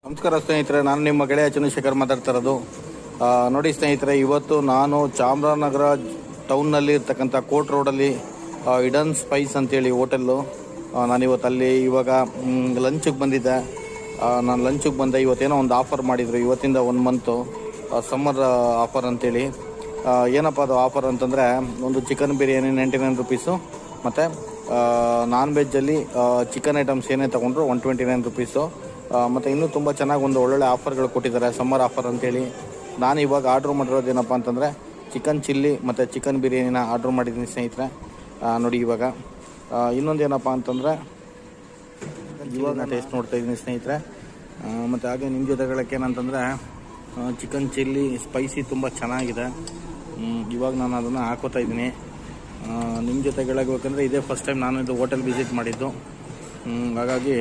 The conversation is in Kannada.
ನಮಸ್ಕಾರ ಸ್ನೇಹಿತರೆ, ನಾನು ನಿಮ್ಮ ಗೆಳೆಯ ಚಂದ್ರಶೇಖರ್ ಮಾತಾಡ್ತಾ ಇರೋದು. ನೋಡಿ ಸ್ನೇಹಿತರೆ, ಇವತ್ತು ನಾನು ಚಾಮರಾಜನಗರ ಟೌನ್ನಲ್ಲಿ ಇರ್ತಕ್ಕಂಥ ಕೋರ್ಟ್ ರೋಡಲ್ಲಿ ಇಡನ್ ಸ್ಪೈಸ್ ಅಂತೇಳಿ ಹೋಟೆಲ್ಲು. ನಾನಿವತ್ತು ಅಲ್ಲಿ ಇವಾಗ ಲಂಚಿಗೆ ಬಂದಿದ್ದೆ. ನಾನು ಲಂಚಿಗೆ ಬಂದೆ. ಇವತ್ತೇನೋ ಒಂದು ಆಫರ್ ಮಾಡಿದರು, ಇವತ್ತಿಂದ 1 ಮಂತು ಸಮ್ಮರ್ ಆಫರ್ ಅಂತೇಳಿ. ಏನಪ್ಪ ಅದು ಆಫರ್ ಅಂತಂದರೆ, ಒಂದು ಚಿಕನ್ ಬಿರಿಯಾನಿ 99 ರುಪೀಸು, ಮತ್ತು ನಾನ್ ವೆಜ್ಜಲ್ಲಿ ಚಿಕನ್ ಐಟಮ್ಸ್ ಏನೇ ತೊಗೊಂಡ್ರು 129 ರುಪೀಸು. ಮತ್ತು ಇನ್ನೂ ತುಂಬ ಚೆನ್ನಾಗಿ ಒಂದು ಒಳ್ಳೊಳ್ಳೆ ಆಫರ್ಗಳು ಕೊಟ್ಟಿದ್ದಾರೆ, ಸಮ್ಮರ್ ಆಫರ್ ಅಂತೇಳಿ. ನಾನು ಇವಾಗ ಆರ್ಡ್ರ್ ಮಾಡಿರೋದೇನಪ್ಪ ಅಂತಂದರೆ ಚಿಕನ್ ಚಿಲ್ಲಿ ಮತ್ತು ಚಿಕನ್ ಬಿರಿಯಾನಿನ ಆರ್ಡ್ರ್ ಮಾಡಿದ್ದೀನಿ ಸ್ನೇಹಿತರೆ. ನೋಡಿ ಇವಾಗ ಇನ್ನೊಂದು ಏನಪ್ಪ ಅಂತಂದರೆ ಇವಾಗ ಟೇಸ್ಟ್ ನೋಡ್ತಾಯಿದ್ದೀನಿ ಸ್ನೇಹಿತರೆ. ಮತ್ತು ಹಾಗೆ ನಿಮ್ಮ ಜೊತೆಗಳಕ್ಕೆ ಏನಂತಂದರೆ ಚಿಕನ್ ಚಿಲ್ಲಿ ಸ್ಪೈಸಿ ತುಂಬ ಚೆನ್ನಾಗಿದೆ. ಇವಾಗ ನಾನು ಅದನ್ನು ಹಾಕೋತಾ ಇದ್ದೀನಿ. ನಿಮ್ಮ ಜೊತೆಗಳಾಗಬೇಕಂದ್ರೆ ಇದೇ ಫಸ್ಟ್ ಟೈಮ್ ನಾನು ಇದು ಹೋಟೆಲ್ ವಿಸಿಟ್ ಮಾಡಿದ್ದು. ಹಾಗಾಗಿ